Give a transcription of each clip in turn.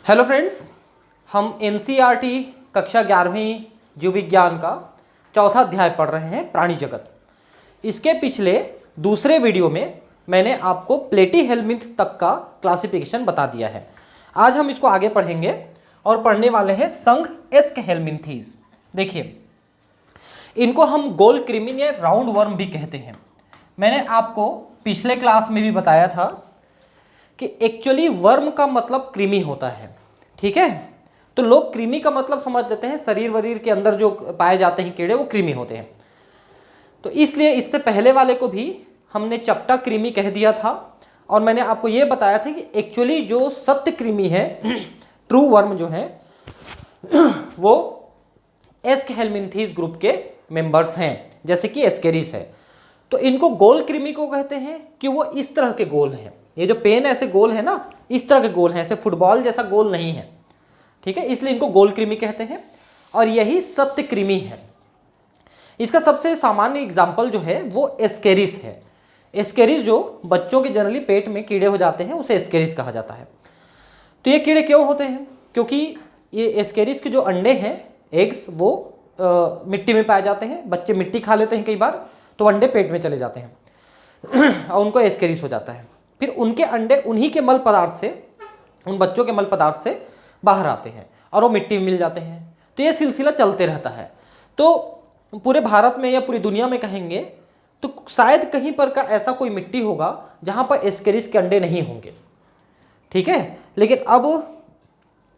Hello friends, हम NCERT कक्षा 11वीं जीव विज्ञान का चौथा अध्याय पढ़ रहे हैं प्राणी जगत। इसके पिछले दूसरे वीडियो में मैंने आपको प्लेटीहेल्मिंथ तक का क्लासिफिकेशन बता दिया है। आज हम इसको आगे पढ़ेंगे और पढ़ने वाले हैं संघ एस्कहेलमिन्थीज। देखिए, इनको हम गोल कृमि या राउंड वर्म भी कहते हैं। मैंने आपको पिछले क्लास में भी बताया था कि एक्चुअली वर्म का मतलब कृमि होता है, ठीक है। तो लोग कृमि का मतलब समझ लेते हैं शरीर वरीर के अंदर जो पाए जाते हैं कीड़े, वो कृमि होते हैं। तो इसलिए इससे पहले वाले को भी हमने चपटा कृमि कह दिया था और मैंने आपको ये बताया था कि एक्चुअली जो सत्य कृमि है, ट्रू वर्म जो है, वो एस्कहेलमिन्थीज ग्रुप के मेंबर्स हैं, जैसे कि एस्केरिस है। तो इनको गोल कृमि को कहते हैं कि वो इस तरह के गोल हैं। ये जो पेन ऐसे गोल है ना, इस तरह के गोल हैं, ऐसे फुटबॉल जैसा गोल नहीं है, ठीक है। इसलिए इनको गोल कृमि कहते हैं और यही सत्य कृमि है। इसका सबसे सामान्य एग्जाम्पल जो है वो एस्केरिस है। एस्केरिस जो बच्चों के जनरली पेट में कीड़े हो जाते हैं, उसे एस्केरिस कहा जाता है। तो ये कीड़े क्यों होते हैं? क्योंकि ये एस्केरिस के जो अंडे हैं, एग्स, वो मिट्टी में पाए जाते हैं। बच्चे मिट्टी खा लेते हैं कई बार, तो अंडे पेट में चले जाते हैं और उनको एस्केरिस हो जाता है। फिर उनके अंडे उन्हीं के मल पदार्थ से, उन बच्चों के मल पदार्थ से बाहर आते हैं और वो मिट्टी में मिल जाते हैं। तो ये सिलसिला चलते रहता है। तो पूरे भारत में या पूरी दुनिया में कहेंगे तो शायद कहीं पर का ऐसा कोई मिट्टी होगा जहाँ पर एस्केरिस के अंडे नहीं होंगे, ठीक है। लेकिन अब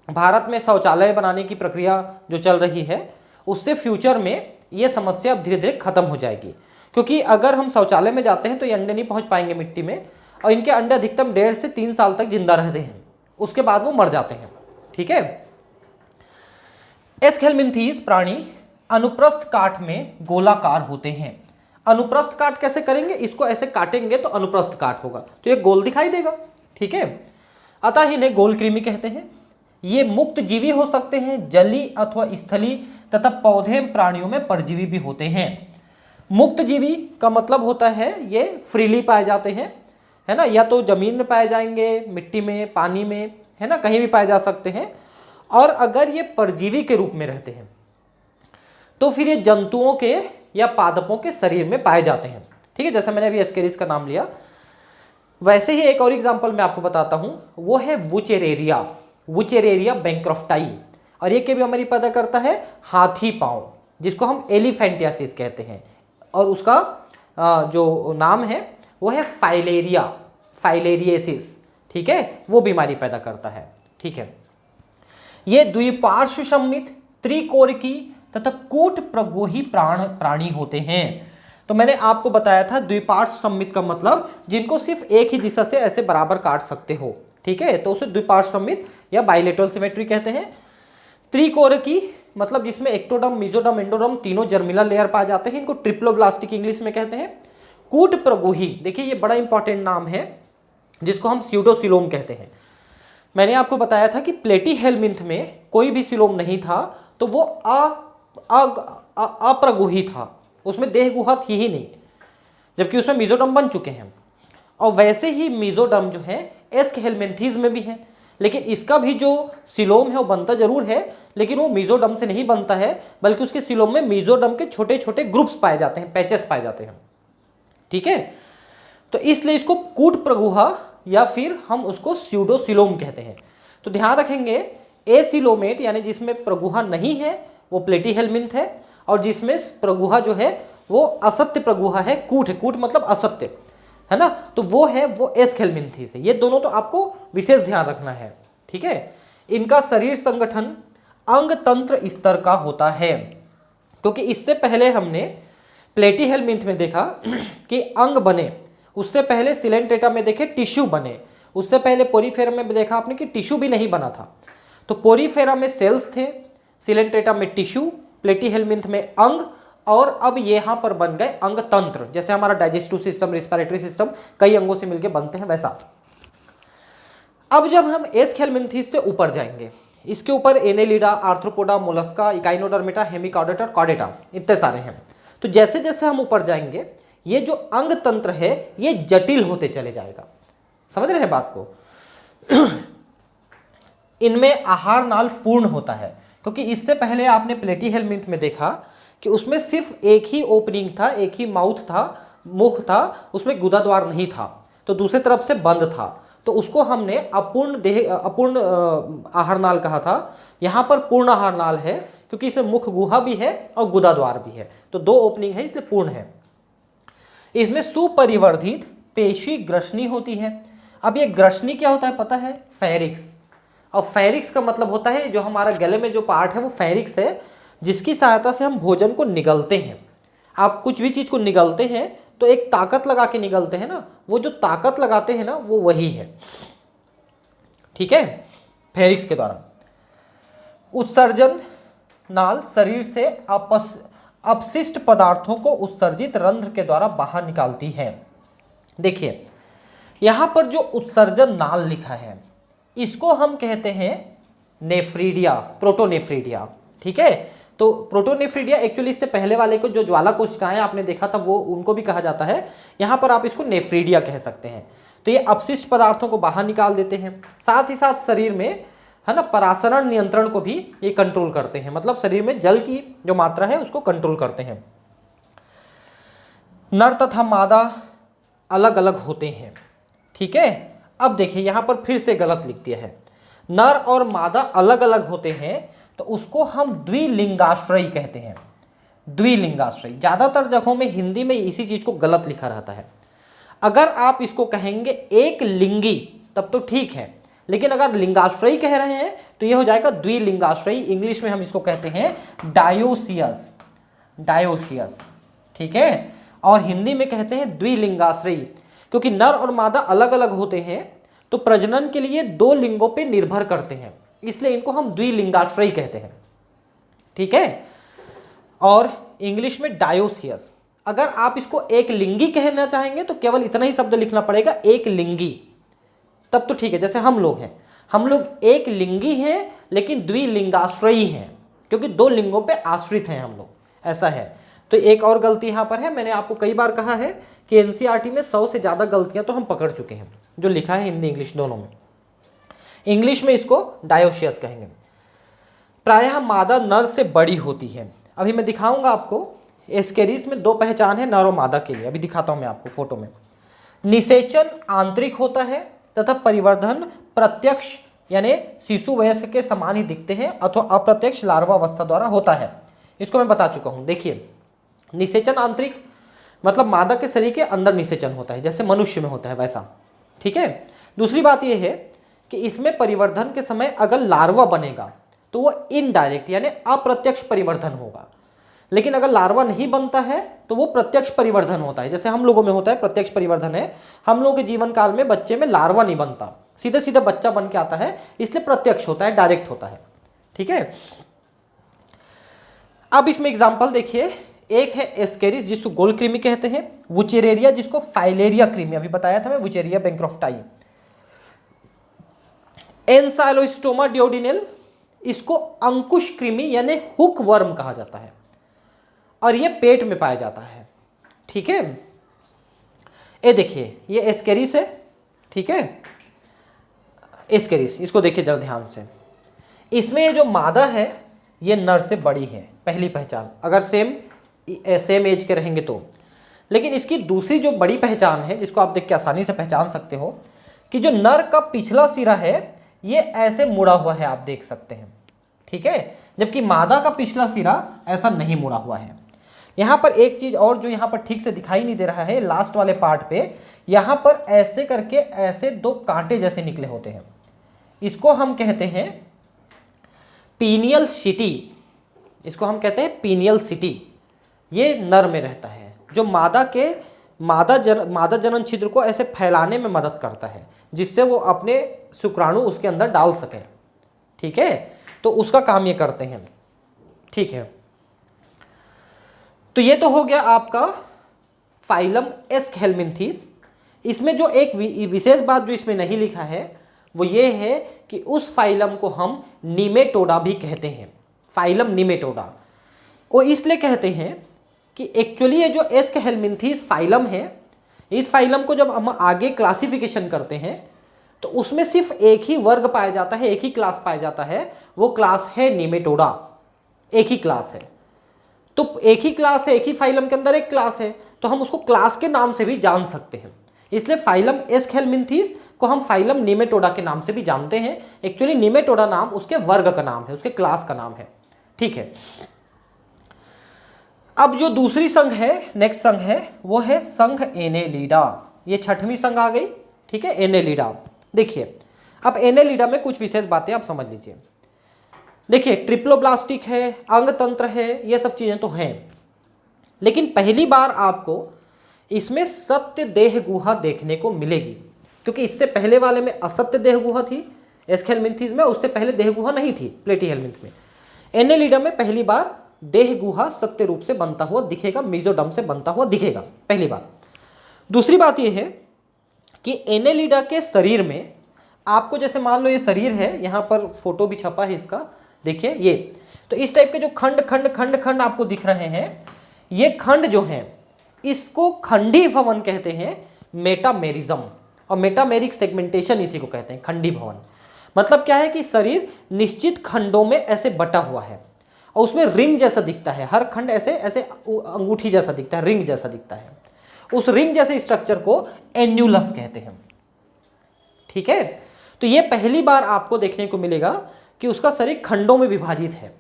भारत में शौचालय बनाने की प्रक्रिया जो चल रही है, उससे फ्यूचर में ये समस्या अब धीरे धीरे खत्म हो जाएगी। क्योंकि अगर हम शौचालय में जाते हैं तो ये अंडे नहीं पहुँच पाएंगे मिट्टी में, और इनके अंडे अधिकतम 1.5 से 3 साल तक जिंदा रहते हैं, उसके बाद वो मर जाते हैं, ठीक है। एस्कहेलमिन्थीज प्राणी अनुप्रस्थ काट में गोलाकार होते हैं। अनुप्रस्थ काट कैसे करेंगे? इसको ऐसे काटेंगे तो अनुप्रस्थ काट होगा, तो ये गोल दिखाई देगा, ठीक है। अतः इन्हें गोल कृमि कहते हैं। ये मुक्त जीवी हो सकते हैं, जली अथवा स्थली तथा पौधे प्राणियों में परजीवी भी होते हैं। मुक्त जीवी का मतलब होता है ये फ्रीली पाए जाते हैं, है ना, या तो जमीन में पाए जाएंगे, मिट्टी में, पानी में, है ना, कहीं भी पाए जा सकते हैं। और अगर ये परजीवी के रूप में रहते हैं तो फिर ये जंतुओं के या पादपों के शरीर में पाए जाते हैं, ठीक है। जैसे मैंने अभी एस्केरिस का नाम लिया, वैसे ही एक और एग्जांपल मैं आपको बताता हूं, वो है वुचेरेरिया, वुचेरेरिया बैंक्रॉफ्टाई। और ये क्या बीमारी पैदा करता है? हाथी पांव, जिसको हम एलिफेंटियासिस कहते हैं। और उसका जो नाम है वो है फाइलेरिया, फाइलेरिएसिस, ठीक है। वो बीमारी पैदा करता है, ठीक है। ये द्विपार्श्व सम्मित, त्रिकोरकी तथा कूट प्रगोही प्राणी होते हैं। तो मैंने आपको बताया था द्विपार्श्व सम्मित का मतलब जिनको सिर्फ एक ही दिशा से ऐसे बराबर काट सकते हो, ठीक है, तो उसे द्विपार्श्व सम्मित या बाइलेटरल सिमेट्री कहते हैं। त्रिकोरकी मतलब जिसमें एक्टोडर्म, मेसोडर्म, एंडोडर्म तीनों जर्मिनल लेयर पाए जाते हैं, इनको ट्रिप्लोब्लास्टिक इंग्लिश में कहते हैं। कूट प्रगोही, देखिए ये बड़ा इंपॉर्टेंट नाम है, जिसको हम स्यूडोसिलोम कहते हैं। मैंने आपको बताया था कि प्लेटीहेल्मिन्थ में कोई भी सिलोम नहीं था, तो वो अप्रगोही था, उसमें देह गुहा थी ही नहीं, जबकि उसमें मेसोडर्म बन चुके हैं। और वैसे ही मेसोडर्म जो है एस्कहेलमिन्थीज में भी है, लेकिन इसका भी जो सिलोम है वो बनता जरूर है, लेकिन वो मेसोडर्म से नहीं बनता है, बल्कि उसके सिलोम में मेसोडर्म के छोटे छोटे ग्रुप्स पाए जाते हैं, पैचेस पाए जाते हैं, ठीक है। तो इसलिए इसको कूट प्रगुहा या फिर हम उसको स्यूडोसिलोम कहते हैं। तो ध्यान रखेंगे, एसिलोमेट यानी जिसमें प्रगुहा नहीं है वो प्लेटीहेल्मिन्थ है, और जिसमें प्रगुहा जो है वो असत्य प्रगुहा है, कूट है, कूट मतलब असत्य, है ना, तो वो है वो एस्कहेलमिन्थीज है। ये दोनों तो आपको विशेष ध्यान रखना है, ठीक है। इनका शरीर संगठन अंग तंत्र स्तर का होता है, क्योंकि इससे पहले हमने प्लेटीहेल्मिन्थ में देखा कि अंग बने, उससे पहले सिलेंट्रेटा में देखे टिश्यू बने, उससे पहले पोरीफेरा में देखा आपने कि टिश्यू भी नहीं बना था। तो पोरीफेरा में सेल्स थे, सिलेंट्रेटा में टिश्यू, प्लेटीहेल्मिन्थ में अंग, और अब यहाँ पर बन गए अंग तंत्र। जैसे हमारा डाइजेस्टिव सिस्टम, रिस्पिरेटरी सिस्टम कई अंगों से मिलकर बनते हैं, वैसा। अब जब हम एस्कहेलमिन्थीज से ऊपर जाएंगे, इसके ऊपर Annelida, arthropoda, Mollusca, Echinodermata, Hemichordata, Chordata, इतने सारे हैं। तो जैसे जैसे हम ऊपर जाएंगे ये जो अंग तंत्र है ये जटिल होते चले जाएगा। समझ रहे हैं बात को? इनमें आहार नाल पूर्ण होता है, क्योंकि इससे पहले आपने प्लेटीहेल्मिंथ में देखा कि उसमें सिर्फ एक ही ओपनिंग था, एक ही माउथ था, मुख था, उसमें गुदा द्वार नहीं था, तो दूसरी तरफ से बंद था, तो उसको हमने अपूर्ण आहार नाल कहा था। यहाँ पर पूर्ण आहार नाल है क्योंकि इसमें मुख गुहा भी है और गुदा द्वार भी है, तो 2 ओपनिंग है इसलिए पूर्ण है। इसमें सुपरिवर्धित पेशी ग्रसनी होती है। अब ये ग्रसनी क्या होता है पता है? फेरिक्स। और फेरिक्स का मतलब होता है जो हमारा गले में जो पार्ट है वो फेरिक्स है, जिसकी सहायता से हम भोजन को निगलते हैं। आप कुछ भी चीज़ को निगलते हैं तो एक ताकत लगा के निगलते हैं ना, वो जो ताकत लगाते हैं ना वो वही है, ठीक है, फेरिक्स के द्वारा। उत्सर्जन नाल शरीर से अपशिष्ट पदार्थों को उत्सर्जित रंध्र के द्वारा बाहर निकालती है। देखिए यहाँ पर जो उत्सर्जन नाल लिखा है इसको हम कहते हैं नेफ्रीडिया, प्रोटोनेफ्रीडिया, ठीक है। तो प्रोटोनेफ्रीडिया एक्चुअली इससे पहले वाले को जो ज्वाला कोशिकाएं आपने देखा था वो उनको भी कहा जाता है, यहाँ पर आप इसको नेफ्रीडिया कह सकते हैं। तो ये अपशिष्ट पदार्थों को बाहर निकाल देते हैं, साथ ही साथ शरीर में है ना परासरण नियंत्रण को भी ये कंट्रोल करते हैं, मतलब शरीर में जल की जो मात्रा है उसको कंट्रोल करते हैं। नर तथा मादा अलग अलग होते हैं, ठीक है। अब देखिए यहाँ पर फिर से गलत लिख दिया है, नर और मादा अलग अलग होते हैं तो उसको हम द्विलिंगाश्रयी कहते हैं। द्विलिंगाश्रयी ज़्यादातर जगहों में हिंदी में इसी चीज़ को गलत लिखा रहता है। अगर आप इसको कहेंगे एक लिंगी तब तो ठीक है, लेकिन अगर लिंगाश्रयी कह रहे हैं तो ये हो जाएगा द्विलिंगाश्रयी। इंग्लिश में हम इसको कहते हैं डायोसियस, डायोसियस, ठीक है। और हिंदी में कहते हैं द्विलिंगाश्रयी, क्योंकि नर और मादा अलग अलग होते हैं तो प्रजनन के लिए 2 लिंगों पे निर्भर करते हैं, इसलिए इनको हम द्विलिंगाश्रयी कहते हैं, ठीक है। और इंग्लिश में डायोसियस। अगर आप इसको एक लिंगी कहना चाहेंगे तो केवल इतना ही शब्द लिखना पड़ेगा, एक लिंगी, तब तो ठीक है। जैसे हम लोग हैं, हम लोग एक लिंगी हैं लेकिन द्विलिंगाश्रयी हैं, क्योंकि 2 लिंगों पे आश्रित हैं हम लोग, ऐसा है। तो एक और गलती यहाँ पर है, मैंने आपको कई बार कहा है कि एनसीईआरटी में 100 से ज़्यादा गलतियाँ तो हम पकड़ चुके हैं जो लिखा है हिंदी इंग्लिश दोनों में। इंग्लिश में इसको डायोसियस कहेंगे। प्रायः मादा नर से बड़ी होती है। अभी मैं दिखाऊंगा आपको, एस्केरिस में 2 पहचान है नर और मादा के लिए, अभी दिखाता हूँ मैं आपको फोटो में। निषेचन आंतरिक होता है तथा परिवर्धन प्रत्यक्ष यानी शिशु वयस्क के समान ही दिखते हैं अथवा अप्रत्यक्ष लार्वा अवस्था द्वारा होता है। इसको मैं बता चुका हूँ। देखिए निषेचन आंतरिक मतलब मादा के शरीर के अंदर निषेचन होता है, जैसे मनुष्य में होता है वैसा, ठीक है। दूसरी बात यह है कि इसमें परिवर्धन के समय अगर लार्वा बनेगा तो वो इनडायरेक्ट यानी अप्रत्यक्ष परिवर्धन होगा, लेकिन अगर लार्वा नहीं बनता है तो वो प्रत्यक्ष परिवर्धन होता है। जैसे हम लोगों में होता है प्रत्यक्ष परिवर्धन है, हम लोगों के जीवन काल में बच्चे में लार्वा नहीं बनता, सीधे सीधे बच्चा बन के आता है, इसलिए प्रत्यक्ष होता है, डायरेक्ट होता है, ठीक है। अब इसमें एग्जाम्पल देखिए, एक है एस्केरिस जिसको गोल कृमि कहते हैं, वुचेरेरिया जिसको फाइलेरिया कृमि, अभी बताया था मैं, वुचेरिया बैंक्रॉफ्टाई। एनसाइलोस्टोमा डियोडिनल, इसको अंकुश कृमि यानी हुक वर्म कहा जाता है और ये पेट में पाया जाता है, ठीक है। ये देखिए ये एस्केरिस है, ठीक है, एस्केरिस, इसको देखिए जरा ध्यान से। इसमें ये जो मादा है ये नर से बड़ी है, पहली पहचान, अगर सेम एज के रहेंगे तो। लेकिन इसकी दूसरी जो बड़ी पहचान है जिसको आप देख के आसानी से पहचान सकते हो कि जो नर का पिछला सिरा है ये ऐसे मुड़ा हुआ है, आप देख सकते हैं, ठीक है, जबकि मादा का पिछला सिरा ऐसा नहीं मुड़ा हुआ है। यहाँ पर एक चीज और जो यहाँ पर ठीक से दिखाई नहीं दे रहा है, लास्ट वाले पार्ट पे यहाँ पर ऐसे करके ऐसे 2 कांटे जैसे निकले होते हैं, इसको हम कहते हैं पीनियल सिटी, इसको हम कहते हैं पीनियल सिटी। ये नर में रहता है, जो मादा जनन छिद्र को ऐसे फैलाने में मदद करता है जिससे वो अपने शुक्राणु उसके अंदर डाल सके, ठीक है, तो उसका काम ये करते हैं, ठीक है। तो ये तो हो गया आपका फाइलम एस्कहेलमिन्थीस। इसमें जो एक विशेष बात जो इसमें नहीं लिखा है वो ये है कि उस फाइलम को हम निमेटोडा भी कहते हैं, फाइलम निमेटोडा। वो इसलिए कहते हैं कि एक्चुअली ये जो एस्कहेलमिन्थीस फाइलम है, इस फाइलम को जब हम आगे क्लासिफिकेशन करते हैं तो उसमें सिर्फ एक ही वर्ग पाया जाता है, एक ही क्लास पाया जाता है, वो क्लास है निमेटोडा। एक ही क्लास है, तो एक ही क्लास है, एक ही फाइलम के अंदर एक क्लास है, तो हम उसको क्लास के नाम से भी जान सकते हैं। इसलिए फाइलम एस्केलमिंथीस को हम फाइलम निमेटोडा के नाम से भी जानते हैं। एक्चुअली निमेटोडा नाम उसके वर्ग का नाम है, उसके क्लास का नाम है। ठीक है, अब जो दूसरी संघ है, नेक्स्ट संघ है, वो है संघ एनेलिडा। ये छठवीं संघ आ गई। ठीक है, एनेलिडा। देखिए, अब एनेलिडा में कुछ विशेष बातें आप समझ लीजिए। देखिए, ट्रिप्लोब्लास्टिक है, अंग तंत्र है, ये सब चीजें तो हैं, लेकिन पहली बार आपको इसमें सत्य देह गुहा देखने को मिलेगी, क्योंकि इससे पहले वाले में असत्य देह गुहा थी एस्केलमिंथीस में, उससे पहले देह गुहा नहीं थी प्लेटीहेल्मिंथ में। एनेलिडा में पहली बार देह गुहा सत्य रूप से बनता हुआ दिखेगा, मेसोडर्म से बनता हुआ दिखेगा, पहली बात। दूसरी बात यह है कि एनेलिडा के शरीर में आपको, जैसे मान लो ये शरीर है, यहाँ पर फोटो भी छपा है इसका, देखिए ये, तो इस टाइप के जो खंड खंड खंड खंड आपको दिख रहे हैं, ये खंड जो हैं इसको खंडी भवन कहते हैं, मेटामेरिज्म, और मेटामेरिक सेगमेंटेशन इसी को कहते हैं, खंडी भवन। मतलब क्या है कि शरीर निश्चित खंडों में ऐसे बटा हुआ है और उसमें रिंग जैसा दिखता है, हर खंड ऐसे ऐसे अंगूठी जैसा दिखता है, रिंग जैसा दिखता है। उस रिंग जैसे स्ट्रक्चर को एन्यूलस कहते हैं। ठीक है, तो ये पहली बार आपको देखने को मिलेगा कि उसका शरीर खंडों में विभाजित है।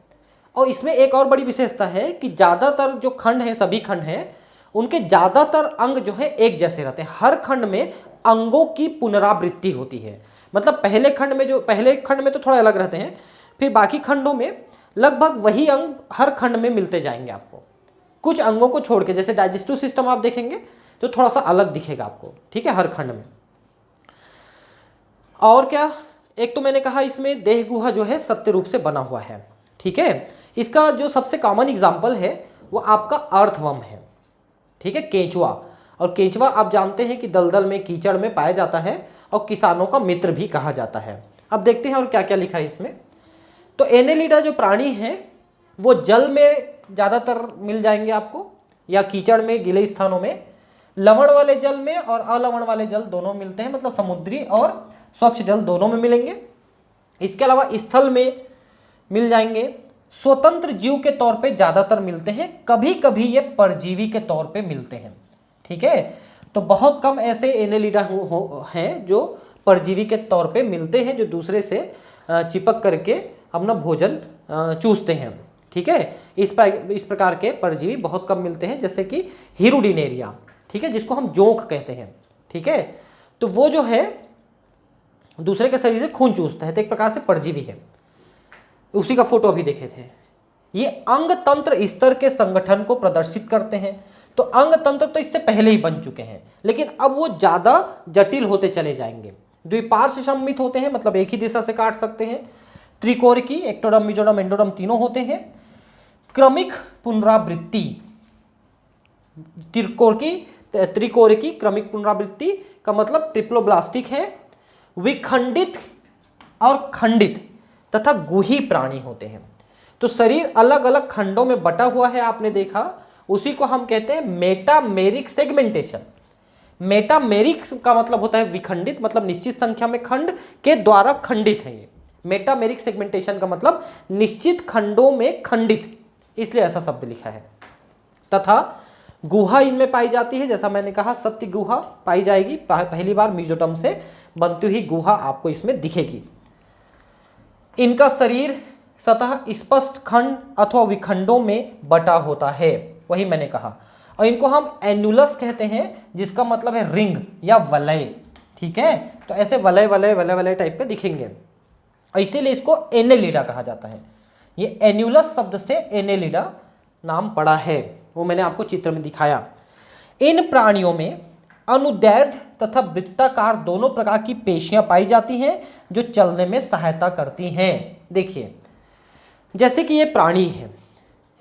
और इसमें एक और बड़ी विशेषता है कि ज़्यादातर जो खंड हैं, सभी खंड हैं, उनके ज़्यादातर अंग जो है एक जैसे रहते हैं। हर खंड में अंगों की पुनरावृत्ति होती है। मतलब पहले खंड में तो थोड़ा अलग रहते हैं, फिर बाकी खंडों में लगभग वही अंग हर खंड में मिलते जाएंगे आपको, कुछ अंगों को छोड़ के। जैसे डाइजेस्टिव सिस्टम आप देखेंगे तो थोड़ा सा अलग दिखेगा आपको, ठीक है, हर खंड में। और क्या, एक तो मैंने कहा इसमें देह गुहा जो है सत्य रूप से बना हुआ है। ठीक है, इसका जो सबसे कॉमन एग्जाम्पल है वो आपका अर्थवर्म है। ठीक है, केंचुआ। और केंचुआ आप जानते हैं कि दलदल में, कीचड़ में पाया जाता है और किसानों का मित्र भी कहा जाता है। अब देखते हैं और क्या क्या लिखा है इसमें। तो एनेलिडा जो प्राणी हैं वो जल में ज़्यादातर मिल जाएंगे आपको, या कीचड़ में, गीले स्थानों में। लवण वाले जल में और अलवण वाले जल दोनों मिलते हैं, मतलब समुद्री और स्वच्छ जल दोनों में मिलेंगे। इसके अलावा स्थल में मिल जाएंगे। स्वतंत्र जीव के तौर पे ज़्यादातर मिलते हैं, कभी कभी ये परजीवी के तौर पे मिलते हैं। ठीक है, तो बहुत कम ऐसे एनेलिडा हैं जो परजीवी के तौर पे मिलते हैं, जो दूसरे से चिपक करके अपना भोजन चूसते हैं। ठीक है, इस प्रकार के परजीवी बहुत कम मिलते हैं, जैसे कि हिरुडिनेरिया, ठीक है, जिसको हम जोंक कहते हैं। ठीक है, तो वो जो है दूसरे के शरीर से खून चूसता है, तो एक प्रकार से परजीवी है। उसी का फोटो अभी देखे थे। ये अंग तंत्र स्तर के संगठन को प्रदर्शित करते हैं। तो अंग तंत्र तो इससे पहले ही बन चुके हैं, लेकिन अब वो ज़्यादा जटिल होते चले जाएंगे। द्विपार्श्व सममित होते हैं, मतलब एक ही दिशा से काट सकते हैं। त्रिकोरिकी, एक्टोडर्म, मेसोडर्म, एंडोडर्म तीनों होते हैं। क्रमिक पुनरावृत्ति, त्रिकोरिकी क्रमिक पुनरावृत्ति का मतलब ट्रिप्लोब्लास्टिक है। विखंडित और खंडित तथा गुही प्राणी होते हैं। तो शरीर अलग अलग खंडों में बटा हुआ है, आपने देखा, उसी को हम कहते हैं मेटामेरिक सेगमेंटेशन। मेटामेरिक का मतलब होता है विखंडित, मतलब निश्चित संख्या में खंड के द्वारा खंडित है। ये मेटामेरिक सेगमेंटेशन का मतलब निश्चित खंडों में खंडित, इसलिए ऐसा शब्द लिखा है। तथा गुहा इनमें पाई जाती है, जैसा मैंने कहा सत्य गुहा पाई जाएगी, पहली बार मेसोडर्म से बनती हुई गुहा आपको इसमें दिखेगी। इनका शरीर सतह स्पष्ट खंड अथवा विखंडों में बटा होता है, वही मैंने कहा। और इनको हम एन्युलस कहते हैं, जिसका मतलब है रिंग या वलय। ठीक है, तो ऐसे वलय वलय वलय वलय टाइप के दिखेंगे, और इसीलिए इसको एनेलिडा कहा जाता है। ये एन्युलस शब्द से एनेलिडा नाम पड़ा है, वो मैंने आपको चित्र में दिखाया। इन प्राणियों में अनुदैर्ध्य तथा वृत्ताकार दोनों प्रकार की पेशियां पाई जाती हैं, जो चलने में सहायता करती हैं। देखिए, जैसे कि ये प्राणी है,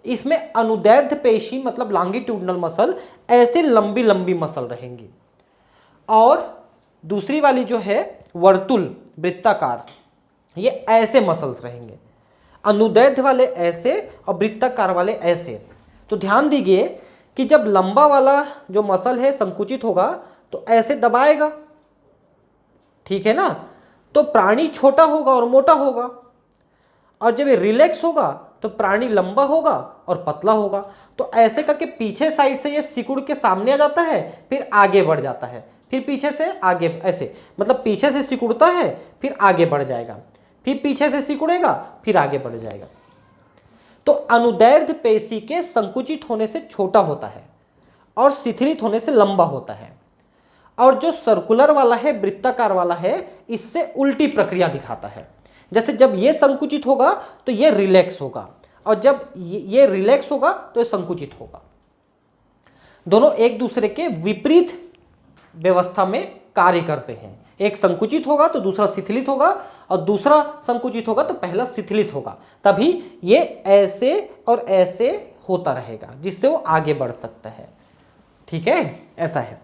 इसमें अनुदैर्ध्य पेशी मतलब लॉन्गिट्यूडनल मसल, ऐसे लंबी लंबी मसल रहेंगी, और दूसरी वाली जो है वर्तुल वृत्ताकार, ये ऐसे मसल्स रहेंगे। अनुदैर्ध्य वाले ऐसे और वृत्ताकार वाले ऐसे। तो ध्यान दीजिए कि जब लंबा वाला जो मसल है संकुचित होगा तो ऐसे दबाएगा, ठीक है ना। तो प्राणी छोटा होगा और मोटा होगा, और जब ये रिलैक्स होगा तो प्राणी लंबा होगा और पतला होगा। तो ऐसे करके पीछे साइड से ये सिकुड़ के सामने आ जाता है, फिर आगे बढ़ जाता है, फिर पीछे से आगे, ऐसे मतलब पीछे से सिकुड़ता है फिर आगे बढ़ जाएगा, फिर पीछे से सिकुड़ेगा फिर आगे बढ़ जाएगा। तो अनुदैर्ध्य पेशी के संकुचित होने से छोटा होता है और शिथिलित होने से लंबा होता है, और जो सर्कुलर वाला है, वृत्ताकार वाला है, इससे उल्टी प्रक्रिया दिखाता है। जैसे जब ये संकुचित होगा तो ये रिलैक्स होगा, और जब ये रिलैक्स होगा तो ये संकुचित होगा। दोनों एक दूसरे के विपरीत व्यवस्था में कार्य करते हैं। एक संकुचित होगा तो दूसरा शिथिलित होगा, और दूसरा संकुचित होगा तो पहला शिथिलित होगा। तभी ये ऐसे और ऐसे होता रहेगा, जिससे वो आगे बढ़ सकता है। ठीक है, ऐसा है।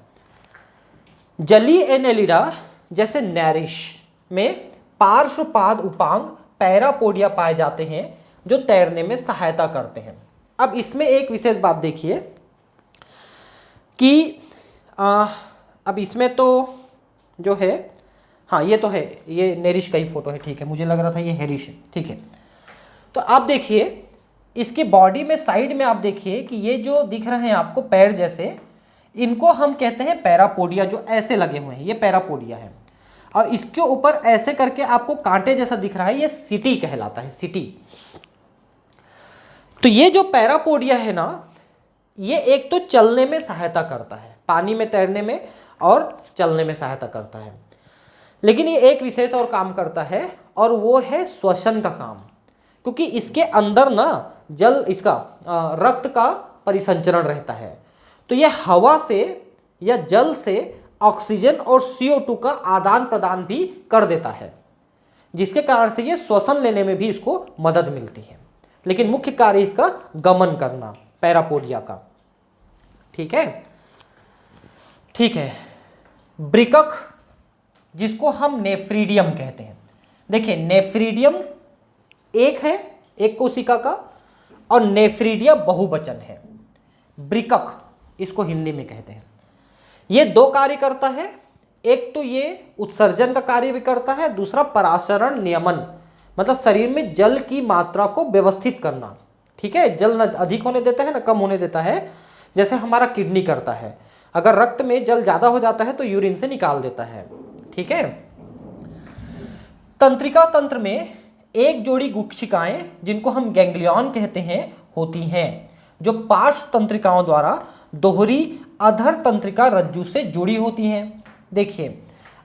जलीय एनेलिडा जैसे नैरिश में पार्श्वपाद उपांग पैरापोडिया पाए जाते हैं, जो तैरने में सहायता करते हैं। अब इसमें एक विशेष बात देखिए कि अब इसमें तो जो है, हाँ ये तो है, ये नेरिश का ही फोटो है। ठीक है, मुझे लग रहा था ये हेरिश है। ठीक है, तो आप देखिए इसके बॉडी में साइड में आप देखिए कि ये जो दिख रहे हैं आपको पैर जैसे, इनको हम कहते हैं पैरापोडिया। जो ऐसे लगे हुए हैं ये पैरापोडिया है, और इसके ऊपर ऐसे करके आपको कांटे जैसा दिख रहा है, ये सिटी कहलाता है, सिटी। तो ये जो पैरापोडिया है ना, ये एक तो चलने में सहायता करता है, पानी में तैरने में और चलने में सहायता करता है, लेकिन ये एक विशेष और काम करता है, और वो है श्वसन का काम। क्योंकि इसके अंदर ना जल, इसका रक्त का परिसंचरण रहता है, तो ये हवा से या जल से ऑक्सीजन और CO2 का आदान प्रदान भी कर देता है, जिसके कारण से ये श्वसन लेने में भी इसको मदद मिलती है। लेकिन मुख्य कार्य इसका गमन करना, पैरापोडिया का। ठीक है, ठीक है। ब्रिकक, जिसको हम नेफ्रीडियम कहते हैं। देखिए नेफ्रीडियम एक है, एक कोशिका का, और नेफ्रीडिया बहुवचन है। ब्रिकक इसको हिंदी में कहते हैं। ये दो कार्य करता है, एक तो ये उत्सर्जन का कार्य भी करता है, दूसरा परासरण नियमन, मतलब शरीर में जल की मात्रा को व्यवस्थित करना। ठीक है, जल न अधिक होने देता है न कम होने देता है, जैसे हमारा किडनी करता है। अगर रक्त में जल ज्यादा हो जाता है तो यूरिन से निकाल देता है। ठीक है। तंत्रिका तंत्र में एक जोड़ी गुच्छिकाएं, जिनको हम गैंग्लियन कहते हैं, होती हैं, जो पार्श्व तंत्रिकाओं द्वारा दोहरी अधर तंत्रिका रज्जु से जुड़ी होती हैं। देखिए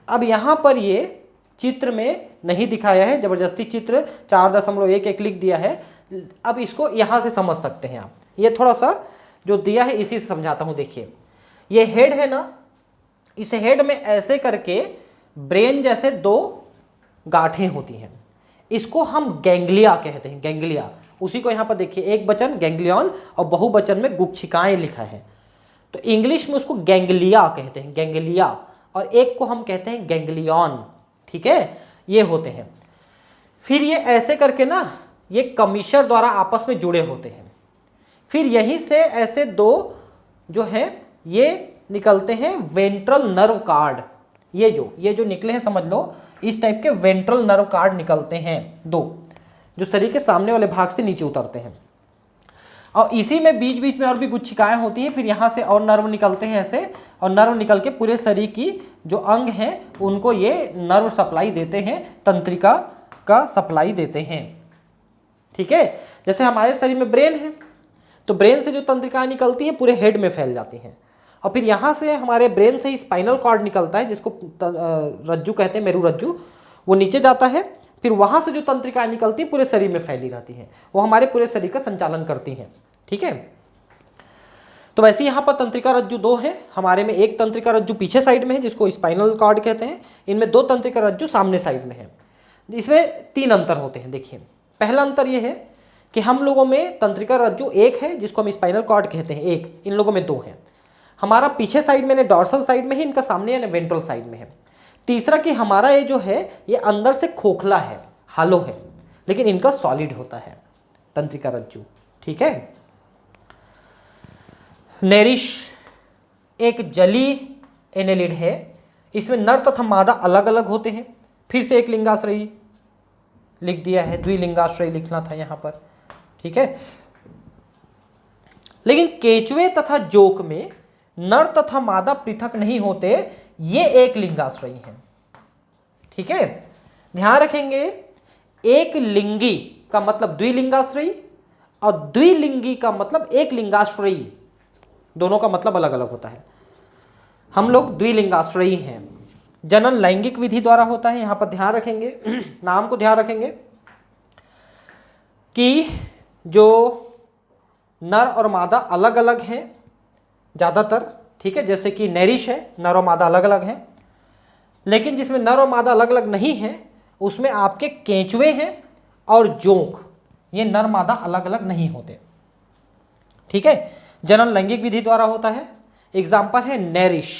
अब यहाँ पर ये चित्र में नहीं दिखाया है, जबरदस्ती चित्र 4.11 लिख दिया है। अब इसको यहाँ से समझ सकते हैं आप, ये थोड़ा सा जो दिया है इसी से समझाता हूँ। देखिए ये हेड है ना, इस हेड में ऐसे करके ब्रेन जैसे दो गांठें होती हैं, इसको हम गैंग्लिया कहते हैं, गैंग्लिया। उसी को यहाँ पर देखिए, एक वचन गैंग्लियन और बहुवचन में गुच्छिकाएं लिखा है, तो इंग्लिश में उसको गैंग्लिया कहते हैं, गैंग्लिया, और एक को हम कहते हैं गैंग्लियन। ठीक है, ये होते हैं। फिर ये ऐसे करके ना ये कमीशर द्वारा आपस में जुड़े होते हैं, फिर यहीं से ऐसे दो जो हैं ये निकलते हैं वेंट्रल नर्व कार्ड। ये जो निकले हैं समझ लो, इस टाइप के वेंट्रल नर्व कार्ड निकलते हैं दो, जो शरीर के सामने वाले भाग से नीचे उतरते हैं, और इसी में बीच बीच में और भी गुच्छिकाएं होती हैं। फिर यहाँ से और नर्व निकलते हैं ऐसे, और नर्व निकल के पूरे शरीर की जो अंग हैं उनको ये नर्व सप्लाई देते हैं, तंत्रिका का सप्लाई देते हैं। ठीक है, जैसे हमारे शरीर में ब्रेन है, तो ब्रेन से जो तंत्रिकाएं निकलती हैं पूरे हेड में फैल जाती हैं, और फिर यहाँ से हमारे ब्रेन से स्पाइनल कॉर्ड निकलता है, जिसको रज्जु कहते हैं, मेरु रज्जु, वो नीचे जाता है। फिर वहाँ से जो तंत्रिकाएं निकलती हैं पूरे शरीर में फैली रहती हैं, वो हमारे पूरे शरीर का संचालन करती हैं। ठीक है, तो वैसे यहाँ पर तंत्रिका रज्जु दो है हमारे में, एक तंत्रिका रज्जु पीछे साइड में है जिसको स्पाइनल कॉर्ड कहते हैं, इनमें दो तंत्रिका रज्जु सामने साइड में है। इसमें 3 अंतर होते हैं। देखिए पहला अंतर यह है कि हम लोगों में तंत्रिका रज्जु एक है जिसको हम स्पाइनल कॉर्ड कहते हैं, एक, इन लोगों में 2 है। हमारा पीछे साइड में डॉर्सल साइड में है, इनका सामने यानी वेंट्रल साइड में है। तीसरा कि हमारा ये जो है ये अंदर से खोखला है, हालो है, लेकिन इनका सॉलिड होता है तंत्रिका रज्जु। ठीक है। नेरिश एक जली एनेलिड है, इसमें नर तथा मादा अलग अलग होते हैं। फिर से एक लिंगाश्रयी लिख दिया है, द्विलिंगाश्रयी लिखना था यहाँ पर, ठीक है। लेकिन केंचुए तथा जोंक में नर तथा मादा पृथक नहीं होते, ये एक लिंगाश्रयी हैं, ठीक है। ध्यान रखेंगे, एक लिंगी का मतलब द्विलिंगाश्रयी और द्विलिंगी का मतलब एक लिंगाश्रयी, दोनों का मतलब अलग अलग होता है। हम लोग द्विलिंगाश्रयी हैं। जनन लैंगिक विधि द्वारा होता है, यहां पर ध्यान रखेंगे नाम को ध्यान रखेंगे कि जो नर और मादा अलग अलग हैं ज़्यादातर, ठीक है। जैसे कि नैरिश है, नर और मादा अलग अलग हैं। लेकिन जिसमें नर और मादा अलग अलग नहीं है उसमें आपके केंचुए हैं और जोंक, ये नर मादा अलग अलग नहीं होते, ठीक है। जनन लैंगिक विधि द्वारा होता है। एग्जाम्पल है नैरिश,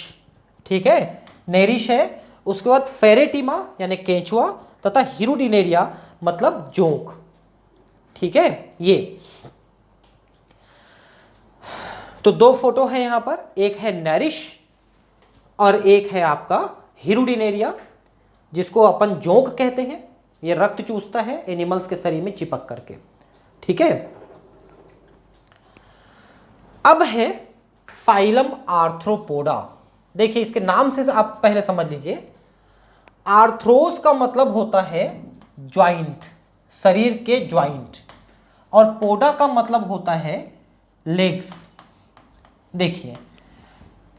ठीक है, नैरिश है। उसके बाद फेरेटिमा यानी केंचुआ तथा हिरुडिनेरिया मतलब जोंक, ठीक है। ये तो दो फोटो है यहां पर, एक है नैरिश और एक है आपका हिरुडिनेरिया, जिसको अपन जोंक कहते हैं। ये रक्त चूसता है एनिमल्स के शरीर में चिपक करके, ठीक है। अब है फाइलम आर्थ्रोपोडा। देखिए इसके नाम से आप पहले समझ लीजिए, आर्थ्रोस का मतलब होता है ज्वाइंट, शरीर के ज्वाइंट, और पोडा का मतलब होता है लेग्स। देखिए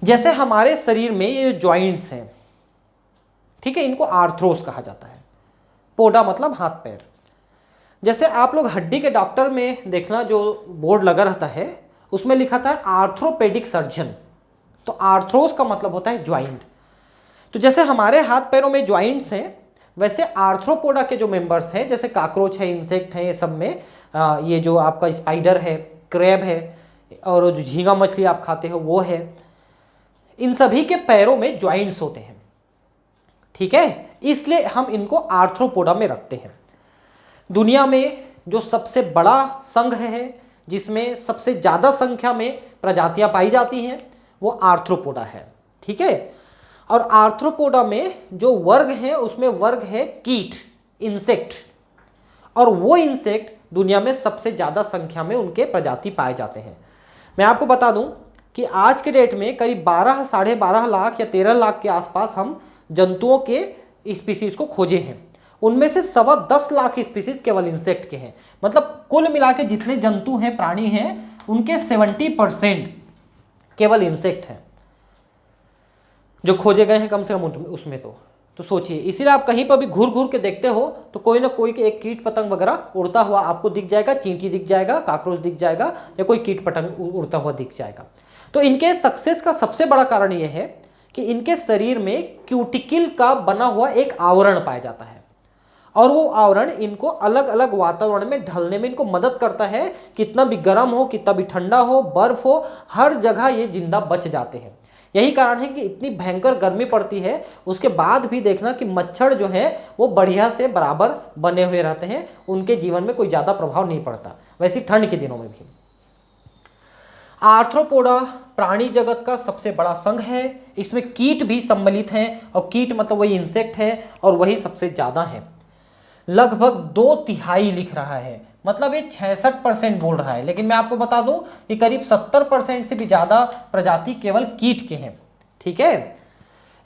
जैसे हमारे शरीर में ये जो ज्वाइंट्स हैं, ठीक है, इनको आर्थ्रोस कहा जाता है। पोडा मतलब हाथ पैर। जैसे आप लोग हड्डी के डॉक्टर में देखना, जो बोर्ड लगा रहता है उसमें लिखा था आर्थ्रोपेडिक सर्जन, तो आर्थ्रोस का मतलब होता है ज्वाइंट। तो जैसे हमारे हाथ पैरों में ज्वाइंट्स हैं, वैसे आर्थ्रोपोडा के जो मेंबर्स हैं, जैसे काकरोच है, इंसेक्ट है, ये सब में ये जो आपका स्पाइडर है, क्रैब है, और जो झींगा मछली आप खाते हो वो है, इन सभी के पैरों में ज्वाइंट्स होते हैं, ठीक है। इसलिए हम इनको आर्थ्रोपोडा में रखते हैं। दुनिया में जो सबसे बड़ा संघ है, जिसमें सबसे ज़्यादा संख्या में प्रजातियां पाई जाती हैं, वो आर्थ्रोपोडा है, ठीक है। और आर्थ्रोपोडा में जो वर्ग है उसमें वर्ग है कीट, इंसेक्ट, और वो इंसेक्ट दुनिया में सबसे ज़्यादा संख्या में उनके प्रजाति पाए जाते हैं। मैं आपको बता दूं कि आज के डेट में करीब 12 साढ़े 12 लाख या 13 लाख के आसपास हम जंतुओं के स्पीसीज को खोजे हैं। उनमें से 10 लाख स्पीसीज केवल इंसेक्ट के हैं। मतलब कुल मिला के जितने जंतु हैं, प्राणी हैं, उनके 70% केवल इंसेक्ट हैं जो खोजे गए हैं कम से कम उसमें। तो सोचिए, इसीलिए आप कहीं पर भी घूर घूर के देखते हो तो कोई ना कोई एक कीट पतंग वगैरह उड़ता हुआ आपको दिख जाएगा, चींटी दिख जाएगा, काकरोच दिख जाएगा, या कोई कीट पतंग उड़ता हुआ दिख जाएगा। तो इनके सक्सेस का सबसे बड़ा कारण यह है कि इनके शरीर में क्यूटिकल का बना हुआ एक आवरण पाया जाता है, और वो आवरण इनको अलग अलग वातावरण में ढलने में इनको मदद करता है। कितना भी गर्म हो, कितना भी ठंडा हो, बर्फ हो, हर जगह ये जिंदा बच जाते हैं। यही कारण है कि इतनी भयंकर गर्मी पड़ती है, उसके बाद भी देखना कि मच्छर जो है वो बढ़िया से बराबर बने हुए रहते हैं, उनके जीवन में कोई ज़्यादा प्रभाव नहीं पड़ता, वैसे ठंड के दिनों में भी। आर्थ्रोपोडा प्राणी जगत का सबसे बड़ा संघ है। इसमें कीट भी सम्मिलित हैं, और कीट मतलब वही इंसेक्ट है, और वही सबसे ज़्यादा है। लगभग 2/3 लिख रहा है, मतलब ये 66% बोल रहा है, लेकिन मैं आपको बता दूं कि करीब 70% से भी ज़्यादा प्रजाति केवल कीट के हैं, ठीक है।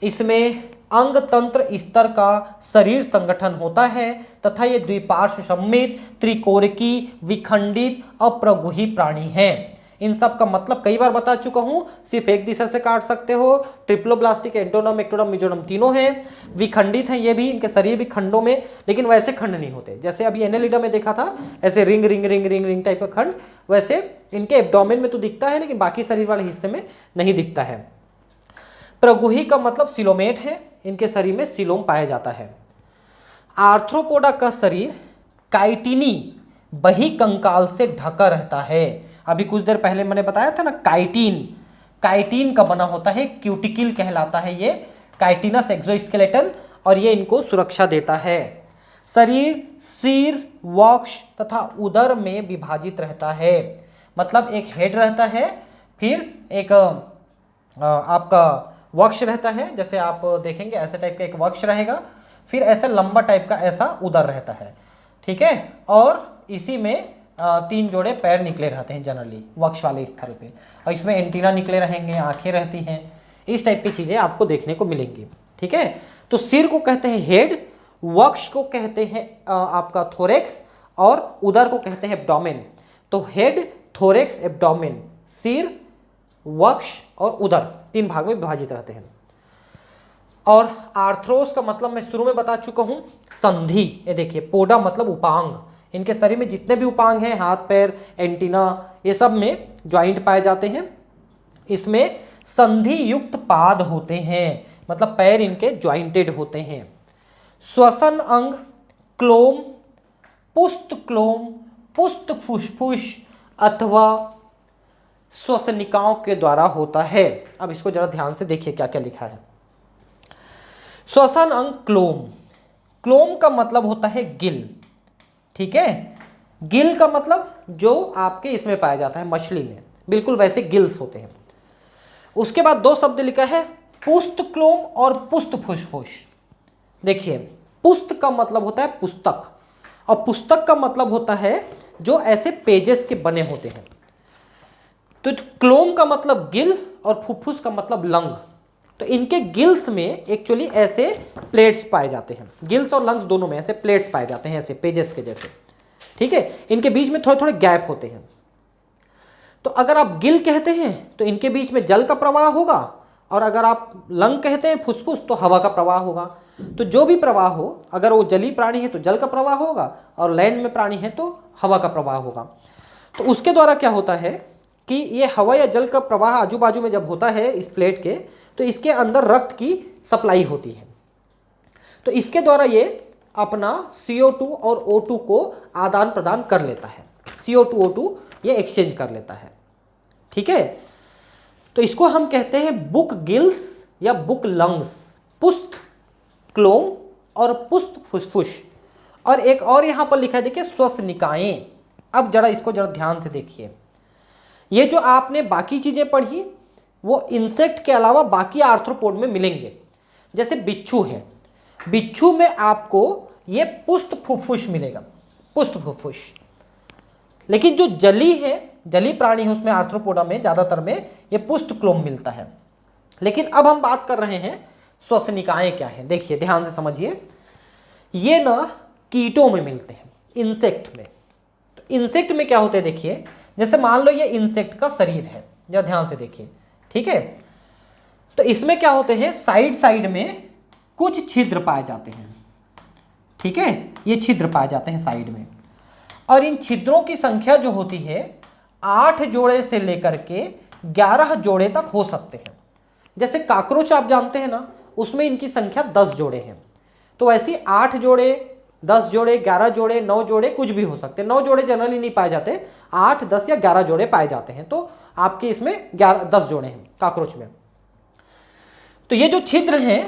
इसमें अंग तंत्र स्तर का शरीर संगठन होता है, तथा ये द्विपार्श्व सममित, त्रिकोणिकी, विखंडित, अप्रगुही प्राणी है। इन सब का मतलब कई बार बता चुका हूं, सिर्फ एक दिशा से काट सकते हो। ट्रिप्लोब्लास्टिक, एंटोनम, एक्टोनम, मेजोनम तीनों हैं। विखंडित हैं ये भी, इनके शरीर भी खंडों में, लेकिन वैसे खंड नहीं होते जैसे अभी एनेलिडा में देखा था, ऐसे ring ring ring ring ring type का खंड, वैसे इनके एब्डोमेन में तो दिखता है, लेकिन बाकी शरीर वाले हिस्से में नहीं दिखता है। प्रगुही का मतलब सिलोमेट है, इनके शरीर में सिलोम पाया जाता है। आर्थ्रोपोडा का शरीर काइटिनी बही कंकाल से ढका रहता है। अभी कुछ देर पहले मैंने बताया था ना, काइटिन का बना होता है, क्यूटिकल कहलाता है ये, काइटिनस एक्सोस्केलेटन, और ये इनको सुरक्षा देता है। शरीर सिर, वक्ष तथा उदर में विभाजित रहता है। मतलब एक हेड रहता है, फिर एक आपका वक्ष रहता है, जैसे आप देखेंगे ऐसे टाइप का एक वक्ष रहेगा, फिर ऐसे लंबा टाइप का ऐसा उदर रहता है, ठीक है। और इसी में 3 जोड़े पैर निकले रहते हैं जनरली वक्ष वाले स्थल पे, और इसमें एंटीना निकले रहेंगे, आंखें रहती हैं, इस टाइप की चीज़ें आपको देखने को मिलेंगी, ठीक है। तो सिर को कहते हैं हेड, वक्ष को कहते हैं आपका थोरेक्स, और उदर को कहते हैं एब्डोमेन। तो हेड, थोरेक्स, एब्डोमेन, सिर, वक्ष और उदर 3 भाग में विभाजित रहते हैं। और आर्थ्रोस का मतलब मैं शुरू में बता चुका हूं, संधि। ये देखिए, पोडा मतलब उपांग, इनके शरीर में जितने भी उपांग हैं, हाथ पैर, एंटीना, ये सब में ज्वाइंट पाए जाते हैं। इसमें संधि युक्त पाद होते हैं, मतलब पैर इनके ज्वाइंटेड होते हैं। श्वसन अंग क्लोम, पुस्त क्लोम, पुस्त फुसफुस अथवा श्वसनिकाओं के द्वारा होता है। अब इसको जरा ध्यान से देखिए क्या क्या लिखा है। श्वसन अंग क्लोम, क्लोम का मतलब होता है गिल, ठीक है। गिल का मतलब जो आपके इसमें पाया जाता है मछली में, बिल्कुल वैसे गिल्स होते हैं। उसके बाद 2 शब्द लिखा है, पुस्त क्लोम और पुस्त फुसफुस। देखिए, पुस्त का मतलब होता है पुस्तक, और पुस्तक का मतलब होता है जो ऐसे पेजेस के बने होते हैं। तो क्लोम का मतलब गिल और फुफ्फुस का मतलब लंग। तो इनके गिल्स में एक्चुअली ऐसे प्लेट्स पाए जाते हैं, गिल्स और लंग्स दोनों में ऐसे प्लेट्स पाए जाते हैं, ऐसे पेजेस के जैसे, ठीक है। इनके बीच में थोड़े थोड़े गैप होते हैं। तो अगर आप गिल कहते हैं तो इनके बीच में जल का प्रवाह होगा, और अगर आप लंग कहते हैं, फुसफुस, तो हवा का प्रवाह होगा। तो जो भी प्रवाह हो, अगर वो जलीय प्राणी है तो जल का प्रवाह होगा, और लैंड में प्राणी है तो हवा का प्रवाह होगा। तो उसके द्वारा क्या होता है कि ये हवा या जल का प्रवाह आजू बाजू में जब होता है इस प्लेट के, तो इसके अंदर रक्त की सप्लाई होती है। तो इसके द्वारा ये अपना CO2 और O2 को आदान प्रदान कर लेता है, CO2 O2 ये एक्सचेंज कर लेता है, ठीक है। तो इसको हम कहते हैं बुक गिल्स या बुक लंग्स, पुस्त क्लोम और पुस्त फुसफुस। और एक और यहाँ पर लिखा है, देखिए, श्वसनिकाएं। अब जरा इसको जरा ध्यान से देखिए, ये जो आपने बाकी चीजें पढ़ी वो इंसेक्ट के अलावा बाकी आर्थ्रोपोड में मिलेंगे। जैसे बिच्छू है, बिच्छू में आपको ये पुस्त फुफ्फुस मिलेगा, पुस्त फुफ्फुस। लेकिन जो जली है, जली प्राणी है, उसमें आर्थ्रोपोडा में ज्यादातर में ये पुस्त क्लोम मिलता है। लेकिन अब हम बात कर रहे हैं श्वसनिकाएं क्या है। देखिए ध्यान से समझिए, ये ना कीटों में मिलते हैं, इंसेक्ट में। तो इंसेक्ट में क्या होते हैं, देखिए, जैसे मान लो ये इंसेक्ट का शरीर है, जरा ध्यान से देखिए, ठीक है। तो इसमें क्या होते हैं, साइड साइड में कुछ छिद्र पाए जाते हैं, ठीक है, ये छिद्र पाए जाते हैं साइड में। और इन छिद्रों की संख्या जो होती है 8 जोड़े से लेकर के 11 जोड़े तक हो सकते हैं। जैसे काकरोच आप जानते हैं ना, उसमें इनकी संख्या 10 जोड़े हैं। तो वैसे 8 जोड़े, 10 जोड़े, 11 जोड़े, 9 जोड़े, कुछ भी हो सकते हैं। 9 जोड़े जनरली नहीं पाए जाते, 8, 10 या 11 जोड़े पाए जाते हैं। तो आपके इसमें 10 जोड़े हैं काकरोच में। तो ये जो छिद्र हैं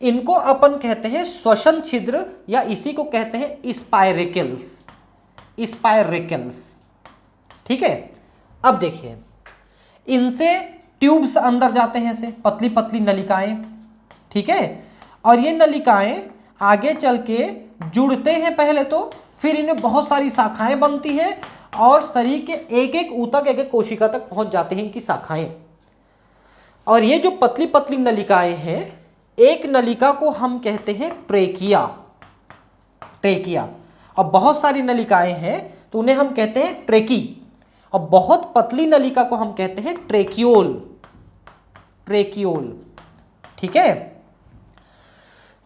इनको अपन कहते हैं श्वसन छिद्र, या इसी को कहते हैं स्पाइरेकल्स, स्पाइरेकल्स, ठीक है। अब देखिए, इनसे ट्यूब्स अंदर जाते हैं, ऐसे पतली पतली नलिकाएं, ठीक है। और ये नलिकाएं आगे चल के जुड़ते हैं पहले तो, फिर इन्हें बहुत सारी शाखाएं बनती हैं, और शरीर के एक एक ऊतक, एक एक कोशिका तक पहुंच जाते हैं इनकी शाखाएं। और ये जो पतली पतली नलिकाएं हैं, एक नलिका को हम कहते हैं ट्रेकिया, ट्रेकिया। और बहुत सारी नलिकाएं हैं तो उन्हें हम कहते हैं ट्रेकी। और बहुत पतली नलिका को हम कहते हैं ट्रेकियोल, ट्रेकियोल, ठीक है।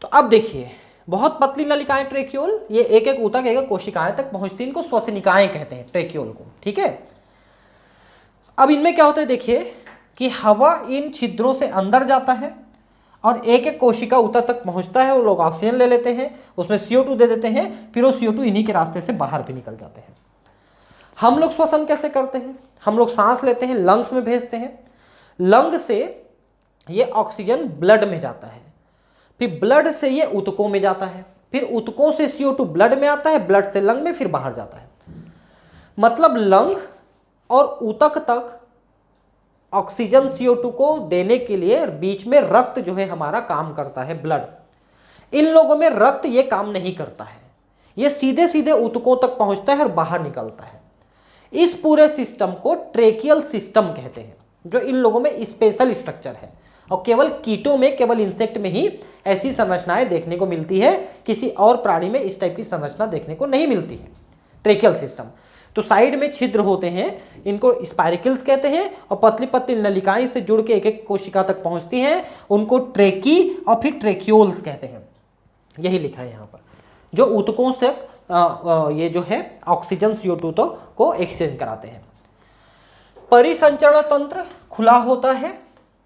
तो अब देखिए, बहुत पतली नलिकाएं ट्रेकियोल, ये एक एक ऊतक, एक एक कोशिकाएं तक पहुंचती हैं, इनको श्वसनिकाएं कहते हैं, ट्रेकियोल को, ठीक है। अब इनमें क्या होता है, देखिए कि हवा इन छिद्रों से अंदर जाता है और एक एक कोशिका ऊतक तक पहुंचता है। वो लोग ऑक्सीजन ले लेते हैं, उसमें CO2 दे देते हैं, फिर वो CO2 इन्हीं के रास्ते से बाहर भी निकल जाते हैं। हम लोग श्वसन कैसे करते हैं, हम लोग सांस लेते हैं, लंग्स में भेजते हैं, लंग से ये ऑक्सीजन ब्लड में जाता है, फिर ब्लड से ये ऊतकों में जाता है, फिर ऊतकों से CO2 ब्लड में आता है, ब्लड से लंग में, फिर बाहर जाता है। मतलब लंग और ऊतक तक ऑक्सीजन CO2 को देने के लिए बीच में रक्त जो है हमारा काम करता है, ब्लड। इन लोगों में रक्त ये काम नहीं करता है, ये सीधे सीधे ऊतकों तक पहुंचता है और बाहर निकलता है। इस पूरे सिस्टम को ट्रेकियल सिस्टम कहते हैं, जो इन लोगों में स्पेशल स्ट्रक्चर है और केवल कीटों में, केवल इंसेक्ट में ही ऐसी संरचनाएं देखने को मिलती है, किसी और प्राणी में इस टाइप की संरचना देखने को नहीं मिलती है। ट्रेकियल सिस्टम तो साइड में छिद्र होते हैं, इनको स्पाइरिकल्स कहते हैं, और पतली पतली नलिकाएं से जुड़ के एक एक कोशिका तक पहुंचती हैं, उनको ट्रेकी और फिर ट्रेक्यूल्स कहते हैं। यही लिखा है यहाँ पर, जो ऊतकों से ये जो है ऑक्सीजन CO2 तो को एक्सचेंज कराते हैं। परिसंचरण तंत्र खुला होता है,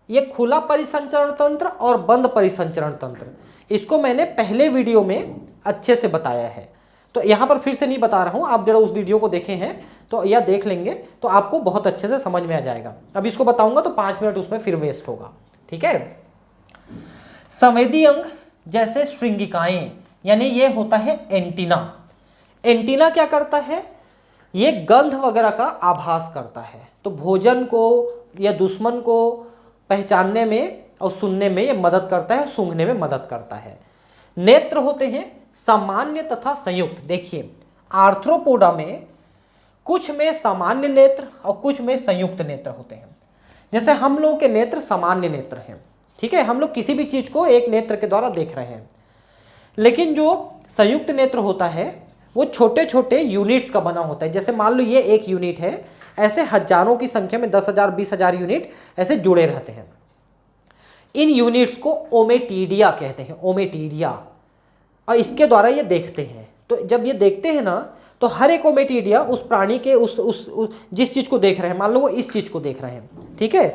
ये खुला परिसंचरण तंत्र और बंद परिसंचरण तंत्र, इसको मैंने पहले वीडियो में अच्छे से बताया है, तो यहाँ पर फिर से नहीं बता रहा हूँ। आप जरा उस वीडियो को देखे हैं तो या देख लेंगे तो आपको बहुत अच्छे से समझ में आ जाएगा। अब इसको बताऊंगा तो 5 मिनट उसमें फिर वेस्ट होगा, ठीक है। संवेदी अंग जैसे श्रृंगिकाएं, यानी ये होता है एंटीना। एंटीना क्या करता है, ये गंध वगैरह का आभास करता है, तो भोजन को या दुश्मन को पहचानने में और सुनने में ये मदद करता है, सूंघने में मदद करता है। नेत्र होते हैं सामान्य तथा संयुक्त। देखिए आर्थ्रोपोडा में कुछ में सामान्य नेत्र और कुछ में संयुक्त नेत्र होते हैं। जैसे हम लोगों के नेत्र सामान्य नेत्र हैं, ठीक है, हम लोग किसी भी चीज को एक नेत्र के द्वारा देख रहे हैं। लेकिन जो संयुक्त नेत्र होता है वो छोटे छोटे यूनिट्स का बना होता है। जैसे मान लो ये एक यूनिट है, ऐसे हजारों की संख्या में 10,000 20,000 यूनिट ऐसे जुड़े रहते हैं। इन यूनिट्स को ओमेटीडिया कहते हैं, ओमेटीडिया, और इसके द्वारा ये देखते हैं। तो जब ये देखते हैं ना तो हर एक ओमेटीडिया उस प्राणी के उस जिस चीज को देख रहे हैं, मान लो वो इस चीज को देख रहे हैं, ठीक है,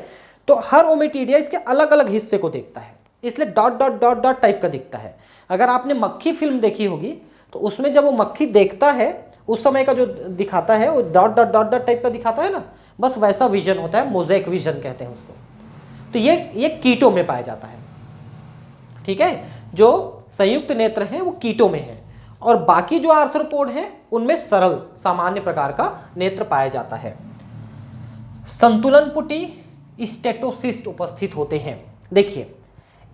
तो हर ओमेटीडिया इसके अलग अलग हिस्से को देखता है, इसलिए dot dot dot dot type का दिखता है। अगर आपने मक्खी फिल्म देखी होगी तो उसमें जब वो मक्खी देखता है उस समय का जो दिखाता है वो dot dot dot dot type का दिखाता है ना, बस वैसा विजन होता है, मोज़ेक विजन कहते हैं उसको। तो ये कीटों में पाया जाता है, ठीक है। जो संयुक्त नेत्र हैं वो कीटों में है, और बाकी जो आर्थ्रोपोड हैं उनमें सरल सामान्य प्रकार का नेत्र पाया जाता है। संतुलन पुटी स्टेटोसिस्ट उपस्थित होते हैं। देखिए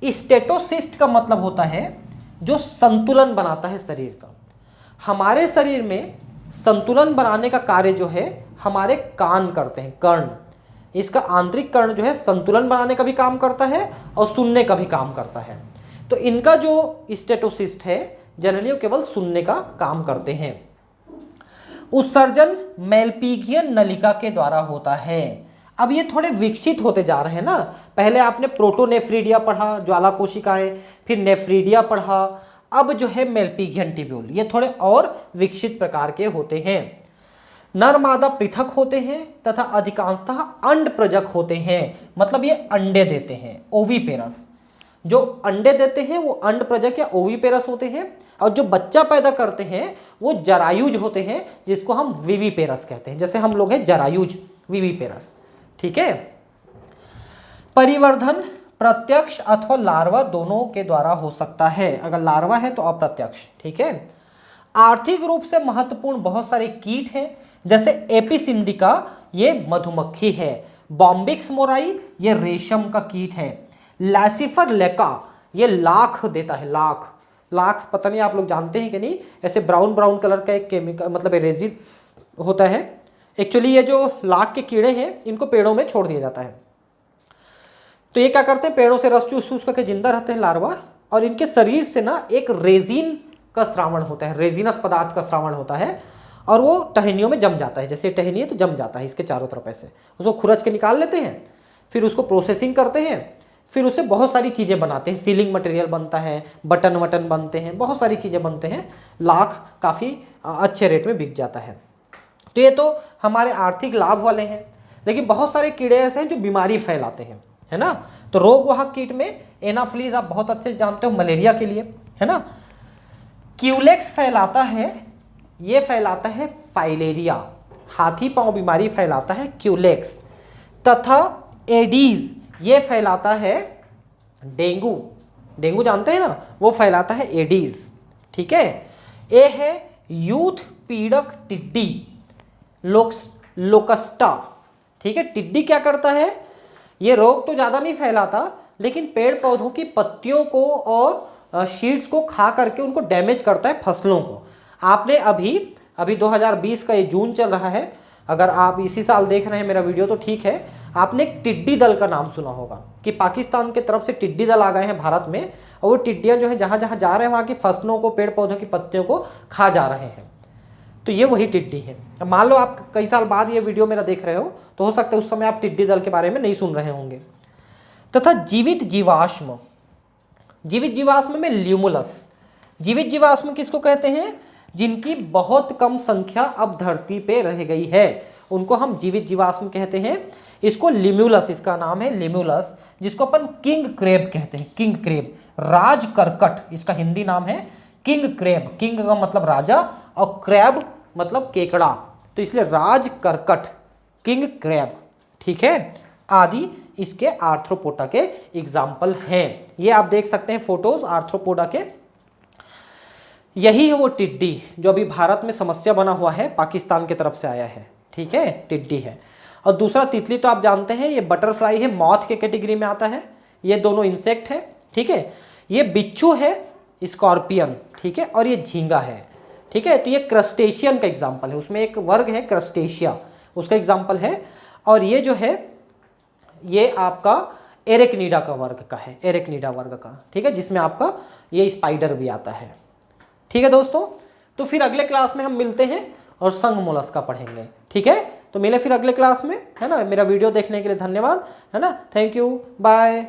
स्टेटोसिस्ट का मतलब होता है जो संतुलन बनाता है शरीर का। हमारे शरीर में संतुलन बनाने का कार्य जो है हमारे कान करते हैं, कर्ण। इसका आंतरिक कर्ण जो है संतुलन बनाने का भी काम करता है और सुनने का भी काम करता है। तो इनका जो स्टेटोसिस्ट है जनरली वो केवल सुनने का काम करते हैं। उत्सर्जन मेलपीगियन नलिका के द्वारा होता है। अब ये थोड़े विकसित होते जा रहे हैं ना, पहले आपने प्रोटोनेफ्रीडिया पढ़ा, ज्वाला कोशिकाएं, फिर नेफ्रीडिया पढ़ा, अब जो है मेलपीगियन ट्यूब्यूल, ये थोड़े और विकसित प्रकार के होते हैं। नर मादा पृथक होते हैं तथा अधिकांशतः अंड प्रजक होते हैं, मतलब ये अंडे देते हैं, ओवीपेरस। जो अंडे देते हैं वो अंड प्रजक या ओवीपेरस होते हैं, और जो बच्चा पैदा करते हैं वो जरायुज होते हैं, जिसको हम विविपेरस कहते हैं। जैसे हम लोग हैं जरायुज, विविपेरस, ठीक है। परिवर्धन प्रत्यक्ष अथवा लार्वा दोनों के द्वारा हो सकता है। अगर लार्वा है तो अप्रत्यक्ष, ठीक है। आर्थिक रूप से महत्वपूर्ण बहुत सारे कीट हैं, जैसे एपिस इंडिका ये मधुमक्खी है, बॉम्बिक्स मोराई ये रेशम का कीट है, लैसिफर लेका ये लाख देता है, लाख। लाख पता नहीं आप लोग जानते हैं कि नहीं, ऐसे ब्राउन ब्राउन कलर का एक केमिकल मतलब रेजिन होता है। एक्चुअली ये जो लाख के कीड़े हैं इनको पेड़ों में छोड़ दिया जाता है, तो ये क्या करते हैं पेड़ों से रस चूस करके जिंदा रहते हैं लार्वा, और इनके शरीर से ना एक रेजिन का स्रावण होता है, रेजिनस पदार्थ का स्रावण होता है, और वो टहनियों में जम जाता है। जैसे टहनी है तो जम जाता है इसके चारों तरफ, ऐसे उसको खुरच के निकाल लेते हैं, फिर उसको प्रोसेसिंग करते हैं, फिर उससे बहुत सारी चीज़ें बनाते हैं, सीलिंग मटेरियल बनता है, बटन वटन बनते हैं, बहुत सारी चीज़ें बनते हैं, लाख काफ़ी अच्छे रेट में बिक जाता है। तो ये तो हमारे आर्थिक लाभ वाले हैं, लेकिन बहुत सारे कीड़े ऐसे हैं जो बीमारी फैलाते हैं, है ना। तो रोगवाहक कीट में एनाफ्लीज आप बहुत अच्छे से जानते हो, मलेरिया के लिए, है ना। क्यूलेक्स फैलाता है, ये फैलाता है फाइलेरिया, हाथी पांव बीमारी फैलाता है क्यूलेक्स, तथा एडीज ये फैलाता है डेंगू, डेंगू जानते हैं ना, वो फैलाता है एडीज, ठीक है। ए है यूथ पीड़क टिड्डी, लोकस्टा, ठीक है। टिड्डी क्या करता है, ये रोग तो ज़्यादा नहीं फैलाता, लेकिन पेड़ पौधों की पत्तियों को और शीड्स को खा करके उनको डैमेज करता है, फसलों को। आपने अभी 2020 का ये जून चल रहा है, अगर आप इसी साल देख रहे हैं मेरा वीडियो तो ठीक है, आपने एक टिड्डी दल का नाम सुना होगा कि पाकिस्तान की तरफ से टिड्डी दल आ गए हैं भारत में, और वो टिड्डियाँ जो है जहाँ जहाँ जा रहे हैं वहाँ की फसलों को, पेड़ पौधों की पत्तियों को खा जा रहे हैं। तो ये वही टिड्डी है। अब मान लो आप कई साल बाद ये वीडियो मेरा देख रहे हो, तो हो सकता है उस समय आप टिड्डी दल के बारे में नहीं सुन रहे होंगे। तथा जीवित जीवाश्म, जीवित जीवाश्म में ल्यूमुलस। जीवित जीवाश्म किसको कहते हैं? जिनकी बहुत कम संख्या अब धरती पे रह गई है, उनको हम जीवित जीवाश्म कहते हैं। इसको लिम्यूलस, इसका नाम है लिम्यूलस, जिसको अपन किंग क्रेब कहते हैं। किंग क्रेब, राज करकट, इसका हिंदी नाम है किंग क्रेब। किंग का मतलब राजा और क्रैब मतलब केकड़ा, तो इसलिए राज करकट, किंग क्रैब, ठीक है, आदि इसके आर्थ्रोपोडा के एग्जाम्पल हैं। ये आप देख सकते हैं फोटोज आर्थ्रोपोडा के। यही है वो टिड्डी जो अभी भारत में समस्या बना हुआ है, पाकिस्तान की तरफ से आया है, ठीक है, टिड्डी है। और दूसरा तितली तो आप जानते हैं, ये बटरफ्लाई है, मॉथ के कैटेगरी में आता है। ये दोनों इंसेक्ट है, ठीक है। ये बिच्छू है, स्कॉर्पियन, ठीक है, और ये झींगा है, ठीक है। तो ये क्रस्टेशियन का एग्जाम्पल है, उसमें एक वर्ग है क्रस्टेशिया, उसका एग्जाम्पल है। और ये जो है ये आपका एरेक्निडा का वर्ग का है, एरेक्निडा वर्ग का, ठीक है, जिसमें आपका ये स्पाइडर भी आता है, ठीक है दोस्तों। तो फिर अगले क्लास में हम मिलते हैं और संघ मोलस्का पढ़ेंगे, ठीक है। तो मिले फिर अगले क्लास में, है ना। मेरा वीडियो देखने के लिए धन्यवाद, है ना। Thank you, bye.